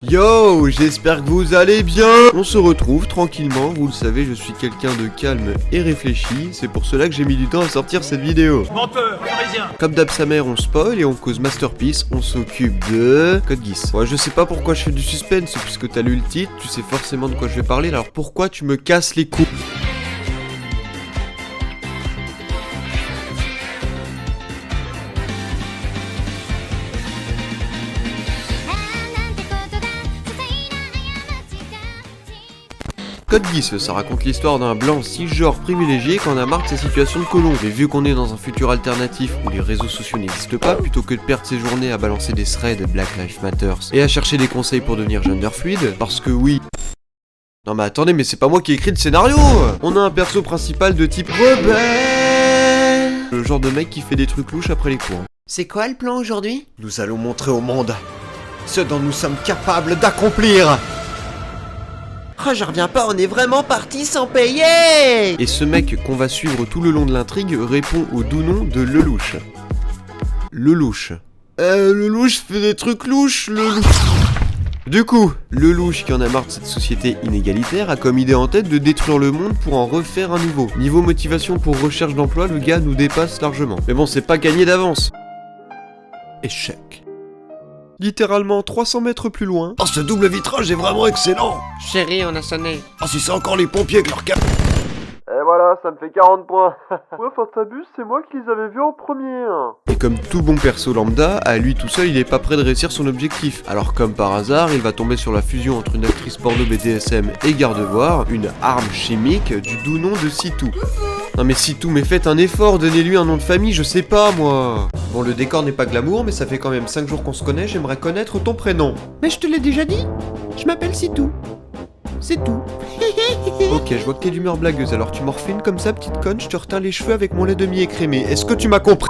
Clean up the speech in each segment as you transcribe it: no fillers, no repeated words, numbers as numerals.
Yo, j'espère que vous allez bien. On se retrouve tranquillement, vous le savez, je suis quelqu'un de calme et réfléchi, c'est pour cela que j'ai mis du temps à sortir cette vidéo. Menteur, parisien. Comme d'hab sa mère, on spoil et on cause Masterpiece, on s'occupe de... Code Geass. Ouais, je sais pas pourquoi je fais du suspense, puisque t'as lu le titre, tu sais forcément de quoi je vais parler, alors pourquoi tu me casses les couilles? Code Geass, ça raconte l'histoire d'un blanc cisgenre privilégié qui en a marre de sa situation de colon. Mais vu qu'on est dans un futur alternatif où les réseaux sociaux n'existent pas, plutôt que de perdre ses journées à balancer des threads Black Lives Matter et à chercher des conseils pour devenir gender fluide, parce que oui... Non mais attendez, mais c'est pas moi qui ai écrit le scénario. On a un perso principal de type rebelle, le genre de mec qui fait des trucs louches après les cours. C'est quoi le plan aujourd'hui? Nous allons montrer au monde ce dont nous sommes capables d'accomplir. Oh, j'en reviens pas, on est vraiment parti sans payer! Et ce mec qu'on va suivre tout le long de l'intrigue répond au doux nom de Lelouch. Lelouch. Lelouch fait des trucs louches, Lelouch. Du coup, Lelouch, qui en a marre de cette société inégalitaire, a comme idée en tête de détruire le monde pour en refaire un nouveau. Niveau motivation pour recherche d'emploi, le gars nous dépasse largement. Mais bon, c'est pas gagné d'avance. Échec. Littéralement 300 mètres plus loin. Oh, ce double vitrage est vraiment excellent. Chérie, on a sonné. Ah, si c'est encore les pompiers que leur cap... Et voilà, ça me fait 40 points. Ouais, enfin t'abuses, c'est moi qui les avais vus en premier. Et comme tout bon perso lambda, à lui tout seul, il est pas prêt de réussir son objectif. Alors comme par hasard, il va tomber sur la fusion entre une actrice porno BDSM et garde-voir, une arme chimique du doux nom de Sitou. Non mais Sitou, mais faites un effort, donnez-lui un nom de famille, je sais pas moi. Bon, le décor n'est pas glamour, mais ça fait quand même 5 jours qu'on se connaît, j'aimerais connaître ton prénom. Mais je te l'ai déjà dit. Je m'appelle Sitou. C'est tout. Ok, je vois que t'es d'humeur blagueuse, alors tu morphines comme ça, petite conne, je te retiens les cheveux avec mon lait demi-écrémé. Est-ce que tu m'as compris?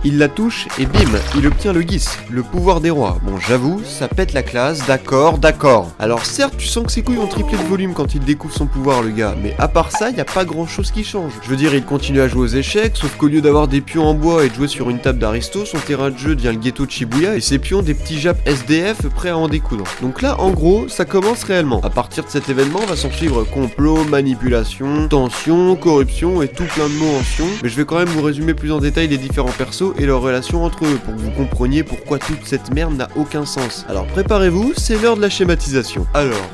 Il la touche et bim, il obtient le Geass, le pouvoir des rois. Bon, j'avoue, ça pète la classe, d'accord. Alors certes, tu sens que ses couilles ont triplé de volume quand il découvre son pouvoir, le gars, mais à part ça, y a pas grand chose qui change. Je veux dire, il continue à jouer aux échecs, sauf qu'au lieu d'avoir des pions en bois et de jouer sur une table d'aristo, son terrain de jeu devient le ghetto de Shibuya et ses pions des petits japs SDF prêts à en découdre. Donc là, en gros, ça commence réellement. À partir de cet événement, va s'en suivre complot, manipulation, tension, corruption et tout plein de mots en sion, mais je vais quand même vous résumer plus en détail les différents persos et leurs relations entre eux, pour que vous compreniez pourquoi toute cette merde n'a aucun sens. Alors préparez-vous, c'est l'heure de la schématisation. Alors,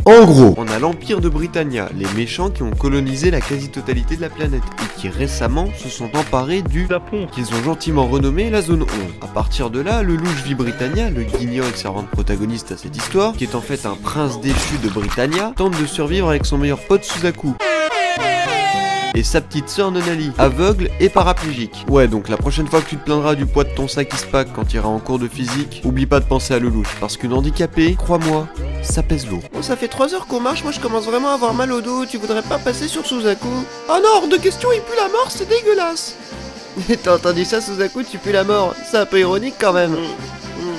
en gros, on a l'Empire de Britannia, les méchants qui ont colonisé la quasi-totalité de la planète, et qui récemment se sont emparés du Japon, qu'ils ont gentiment renommé la zone 11. À partir de là, le louche Britannia, le guignol servant de protagoniste à cette histoire, qui est en fait un prince déchu de Britannia, tente de survivre avec son meilleur pote Suzaku et sa petite sœur Nonali, aveugle et paraplégique. Ouais, donc la prochaine fois que tu te plaindras du poids de ton sac Ispac quand tu iras en cours de physique, oublie pas de penser à Lelouch, parce qu'une handicapée, crois-moi, ça pèse lourd. Bon, ça fait 3 heures qu'on marche, moi je commence vraiment à avoir mal au dos, tu voudrais pas passer sur Suzaku? Ah non, hors de question, il pue la mort, c'est dégueulasse. Mais t'as entendu ça, Suzaku, tu pues la mort? C'est un peu ironique quand même.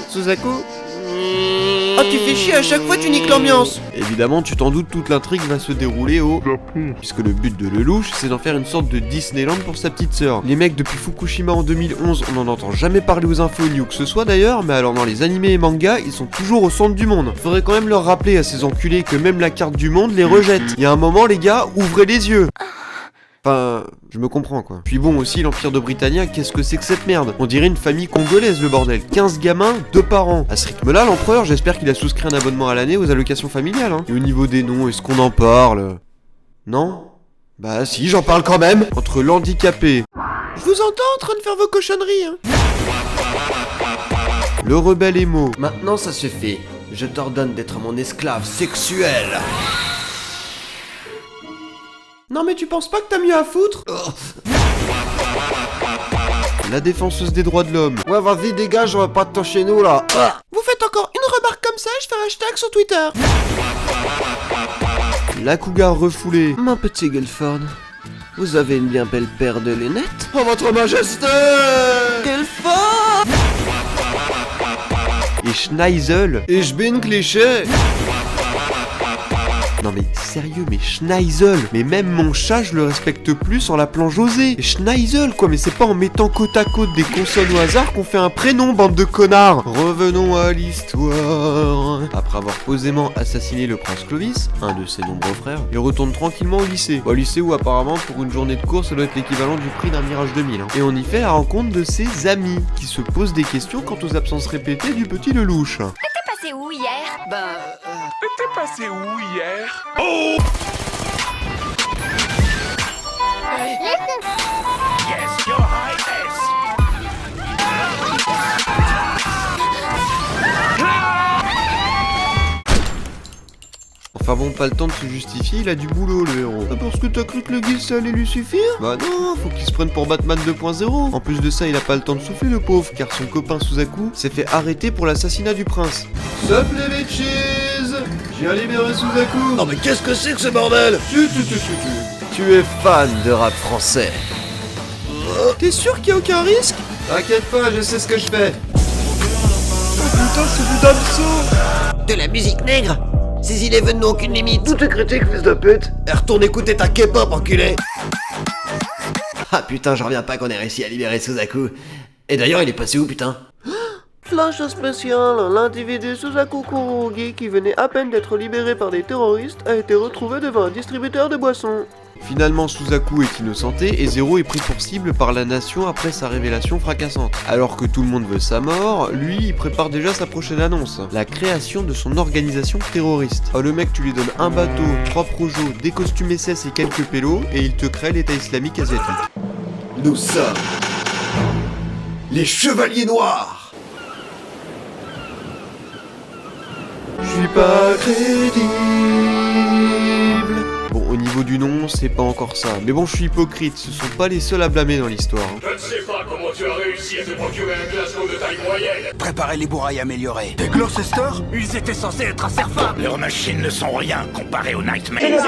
Suzaku? Oh, tu fais chier, à chaque fois tu niques l'ambiance. Évidemment, tu t'en doutes, toute l'intrigue va se dérouler au Japon, puisque le but de Lelouch, c'est d'en faire une sorte de Disneyland pour sa petite sœur. Les mecs, depuis Fukushima en 2011, on n'en entend jamais parler aux infos ni où que ce soit d'ailleurs, mais alors dans les animés et mangas, ils sont toujours au centre du monde. Faudrait quand même leur rappeler à ces enculés que même la carte du monde les rejette. Il y a un moment, les gars, ouvrez les yeux. Enfin, je me comprends quoi. Puis bon aussi, l'Empire de Britannia, qu'est-ce que c'est que cette merde? On dirait une famille congolaise le bordel. 15 gamins, 2 parents. À ce rythme-là, l'empereur, j'espère qu'il a souscrit un abonnement à l'année aux allocations familiales, hein. Et au niveau des noms, est-ce qu'on en parle? Non? Bah si, j'en parle quand même. Entre l'handicapé... Je vous entends en train de faire vos cochonneries, hein. Le rebelle émo. Maintenant ça se fait. Je t'ordonne d'être mon esclave sexuel. Non mais tu penses pas que t'as mieux à foutre? La défenseuse des droits de l'homme. Ouais, vas-y, dégage, on va pas te chez nous là. Vous faites encore une remarque comme ça, je fais un hashtag sur Twitter. La cougar refoulée. Mon petit Guilford, vous avez une bien belle paire de lunettes. Oh votre majesté! Guilford! Et Schneisel. Ich bin cliché. Non mais sérieux, mais Schneisel. Mais même mon chat, je le respecte plus en l'appelant José. Schneisel quoi, mais c'est pas en mettant côte à côte des consonnes au hasard qu'on fait un prénom, bande de connards. Revenons à l'histoire. Après avoir posément assassiné le prince Clovis, un de ses nombreux frères, il retourne tranquillement au lycée. Au lycée où apparemment pour une journée de cours ça doit être l'équivalent du prix d'un Mirage 2000. Et on y fait la rencontre de ses amis, qui se posent des questions quant aux absences répétées du petit Lelouch. T'es passé où hier? T'es passé où hier? Yes, your highness. Enfin bon, pas le temps de se justifier, il a du boulot le héros. Ah, parce que t'as cru que le guise ça allait lui suffire? Bah non, faut qu'il se prenne pour Batman 2.0. En plus de ça, il a pas le temps de souffler le pauvre, car son copain Suzaku s'est fait arrêter pour l'assassinat du prince. Sup les bitches, j'ai libéré Suzaku. Non mais qu'est-ce que c'est que ce bordel? Tu es fan de rap français. T'es sûr qu'il y a aucun risque? T'inquiète pas, je sais ce que je fais. Oh putain, c'est du Damso. De la musique nègre? Ces Eleven n'ont aucune limite. Tout est critique, fils de pute. Et retourne écouter ta K-pop, enculé. Ah putain, j'en reviens pas qu'on ait réussi à libérer Suzaku. Et d'ailleurs, il est passé où, putain? Flash spécial, l'individu Suzaku Kurogi qui venait à peine d'être libéré par des terroristes a été retrouvé devant un distributeur de boissons. Finalement, Suzaku est innocenté et Zero est pris pour cible par la nation après sa révélation fracassante. Alors que tout le monde veut sa mort, lui, il prépare déjà sa prochaine annonce, la création de son organisation terroriste. Oh le mec, tu lui donnes un bateau, 3 projos, des costumes SS et quelques pélos, et il te crée l'État islamique asiatique. Nous sommes les Chevaliers Noirs. Je suis pas crédible. Bon, au niveau du nom, c'est pas encore ça. Mais bon, je suis hypocrite, ce sont pas les seuls à blâmer dans l'histoire. Je ne sais pas comment tu as réussi à te procurer un Glasgow de taille moyenne. Préparez les bourrailles améliorées. Des Gloucester? Ils étaient censés être incerfables. Leurs machines ne sont rien comparées aux Nightmares.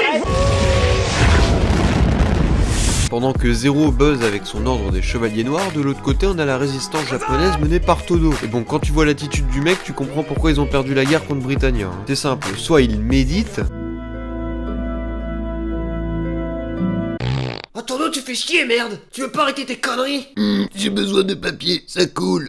Pendant que Zero buzz avec son ordre des Chevaliers Noirs, de l'autre côté on a la résistance japonaise menée par Todo. Et bon, quand tu vois l'attitude du mec, tu comprends pourquoi ils ont perdu la guerre contre Britannia. C'est simple, soit ils méditent... Oh Tourneau, tu fais chier, merde. Tu veux pas arrêter tes conneries? J'ai besoin de papier, ça coule.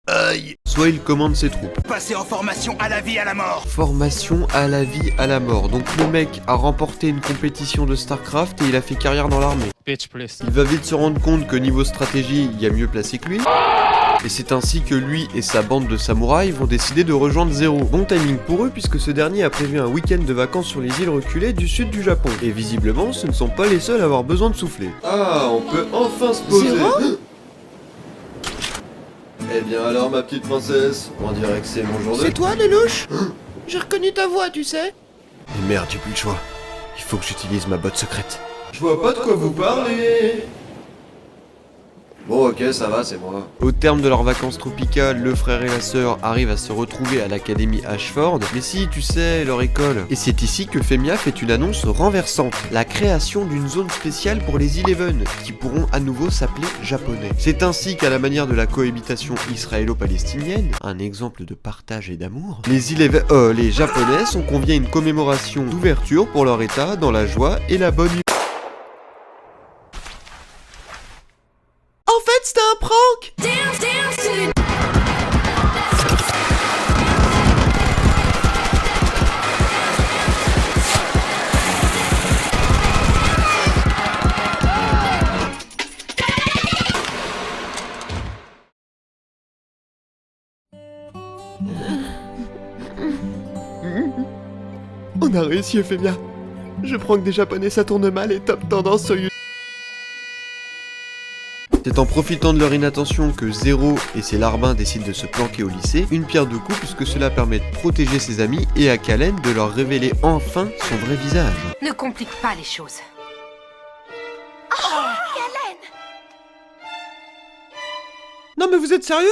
Aïe. Soit il commande ses troupes. Passez en formation à la vie, à la mort. Formation à la vie, à la mort. Donc le mec a remporté une compétition de Starcraft et il a fait carrière dans l'armée. Bitch, please. Il va vite se rendre compte que niveau stratégie, il y a mieux placé que lui. Et c'est ainsi que lui et sa bande de samouraïs vont décider de rejoindre Zero. Bon timing pour eux puisque ce dernier a prévu un week-end de vacances sur les îles reculées du sud du Japon. Et visiblement, ce ne sont pas les seuls à avoir besoin de souffler. Ah, on peut enfin se poser. Eh bien alors ma petite princesse, on dirait que c'est mon jour de... C'est toi, Lelouch? J'ai reconnu ta voix, tu sais. Et merde, j'ai plus le choix. Il faut que j'utilise ma botte secrète. Je vois pas de quoi vous parlez. Bon ok, ça va, c'est moi. Au terme de leurs vacances tropicales, le frère et la sœur arrivent à se retrouver à l'académie Ashford. Mais si, tu sais, leur école. Et c'est ici que Femia fait une annonce renversante. La création d'une zone spéciale pour les Eleven, qui pourront à nouveau s'appeler japonais. C'est ainsi qu'à la manière de la cohabitation israélo-palestinienne, un exemple de partage et d'amour, les japonais sont conviés à une commémoration d'ouverture pour leur état dans la joie et la bonne humeur. En fait, c'était un prank. On a réussi, Euphémia. Je prends que des japonais ça tourne mal et top tendance sur YouTube. C'est en profitant de leur inattention que Zero et ses larbins décident de se planquer au lycée, une pierre deux coups puisque cela permet de protéger ses amis et à Kalen de leur révéler enfin son vrai visage. Ne complique pas les choses. Non mais vous êtes sérieux?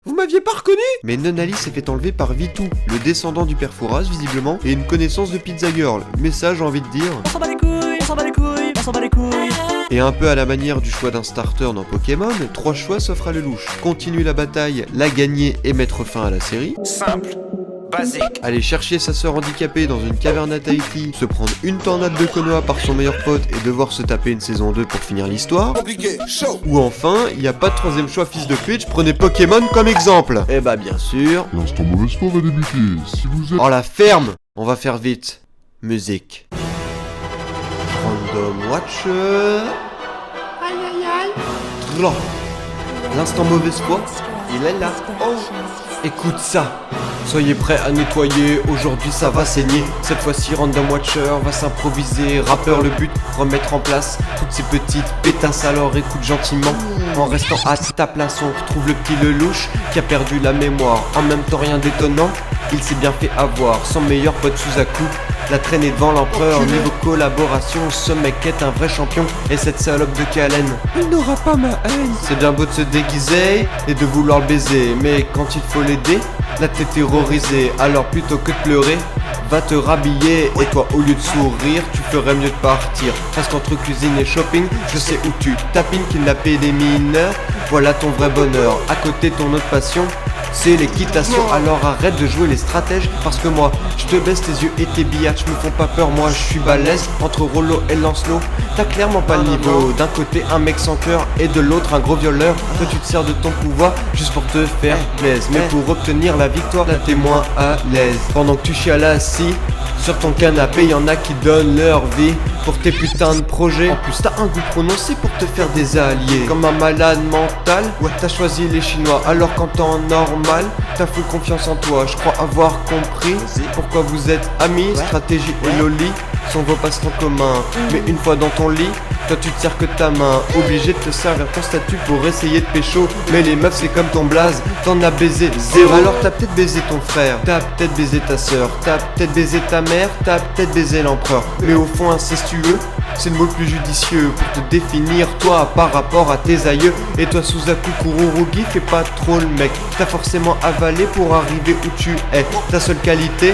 Vous m'aviez pas reconnu? Mais Nonali s'est fait enlever par Vitou, le descendant du père Fouras visiblement, et une connaissance de Pizza Girl. Message, j'ai envie de dire... On s'en bat les couilles, on s'en bat les couilles, on s'en bat les couilles. Et un peu à la manière du choix d'un starter dans Pokémon, 3 choix s'offrent à Lelouch. Continuer la bataille, la gagner et mettre fin à la série. Simple, Basique. Aller chercher sa sœur handicapée dans une caverne à Tahiti, se prendre une tornade de Konoha par son meilleur pote et devoir se taper une saison 2 pour finir l'histoire. Compliqué, chaud. Ou enfin, il n'y a pas de troisième choix fils de putsch, prenez Pokémon comme exemple. Eh bah bien sûr. L'instant mauvaise foi va débuter. Si vous êtes... Oh la ferme. On va faire vite. Musique. Random Watcher. Aïe aïe aïe. Là. L'instant mauvaise foi, il est là. Oh. Écoute ça. Soyez prêts à nettoyer, aujourd'hui ça va saigner. Cette fois-ci Random Watcher va s'improviser. Rappeur, le but, remettre en place toutes ces petites pétasses. Alors écoute gentiment, en restant à ta place. On retrouve le petit Lelouch qui a perdu la mémoire. En même temps rien d'étonnant, il s'est bien fait avoir. Son meilleur pote Suzaku l'a traîné devant l'empereur. Niveau collaboration, ce mec est un vrai champion. Et cette salope de Kalen, il n'aura pas ma haine. C'est bien beau de se déguiser et de vouloir le baiser, mais quand il faut l'aider, là t'es terrorisé. Alors plutôt que de pleurer, va te rhabiller. Et toi au lieu de sourire, tu ferais mieux de partir. Parce qu'entre cuisine et shopping, je sais où tu tapines, kidnapper des mineurs. Voilà ton vrai bonheur. À côté ton autre passion, c'est l'équitation. Alors arrête de jouer les stratèges, parce que moi je te baisse tes yeux et tes billages me font pas peur. Moi je suis balèze, entre Rollo et Lancelot t'as clairement pas le niveau. D'un côté un mec sans cœur et de l'autre un gros violeur. Toi tu te sers de ton pouvoir juste pour te faire plaisir, mais pour obtenir la victoire là t'es moins à l'aise. Pendant que tu chiales assis sur ton canapé, y'en a qui donnent leur vie pour tes putains de projets. En plus t'as un goût prononcé pour te faire des alliés. Comme un malade mental, ouais t'as choisi les Chinois. Alors qu'en temps normal, t'as full confiance en toi. Je crois avoir compris pourquoi vous êtes amis. Stratégie et loli sont vos passe-temps communs. Mais une fois dans ton lit, toi tu te sers que ta main. Obligé de te servir ton statut pour essayer de pécho. Mais les meufs c'est comme ton blaze, t'en as baisé zéro. Alors t'as peut-être baisé ton frère, t'as peut-être baisé ta sœur, t'as peut-être baisé ta mère, t'as peut-être baisé l'empereur. Mais au fond incestueux, c'est le mot le plus judicieux pour te définir toi par rapport à tes aïeux. Et toi Suzaku Kururugi, fais pas trop le mec. T'as forcément avalé pour arriver où tu es. Ta seule qualité,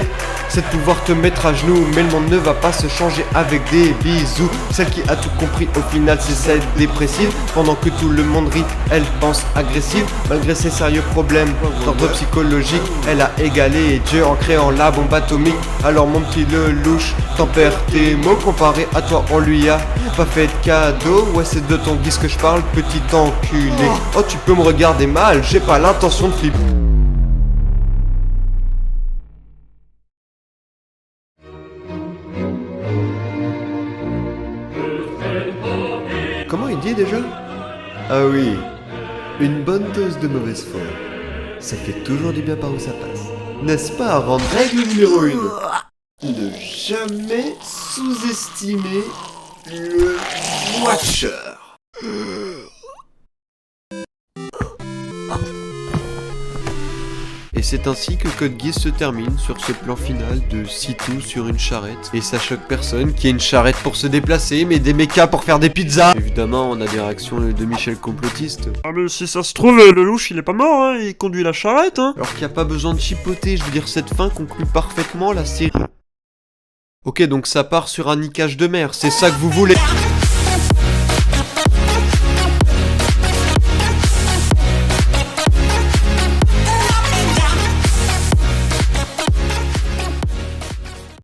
c'est de pouvoir te mettre à genoux. Mais le monde ne va pas se changer avec des bisous. Celle qui a tout compris au final, c'est celle dépressive. Pendant que tout le monde rit, elle pense agressive. Malgré ses sérieux problèmes d'ordre psychologique, elle a égalé Dieu en créant la bombe atomique. Alors mon petit Lelouch, tempère tes mots. Comparé à toi on lui a pas fait de cadeau. Ouais c'est de ton guise que je parle, petit enculé. Oh tu peux me regarder mal, j'ai pas l'intention de flipper. Comment il dit déjà? Ah oui, une bonne dose de mauvaise foi. Ça fait toujours du bien par où ça passe. N'est-ce pas, rendre règle numéro 1? Ne jamais sous-estimer le Watcher. Et c'est ainsi que Code Geass se termine sur ce plan final de Sitou sur une charrette. Et ça choque personne qu'il y ait une charrette pour se déplacer, mais des mechas pour faire des pizzas. Évidemment, on a des réactions de Michel complotiste. Ah mais si ça se trouve, le louche il est pas mort, hein, il conduit la charrette, hein. Alors qu'il n'y a pas besoin de chipoter, je veux dire, cette fin conclut parfaitement la série. Ok, donc ça part sur un niquage de mer, c'est ça que vous voulez.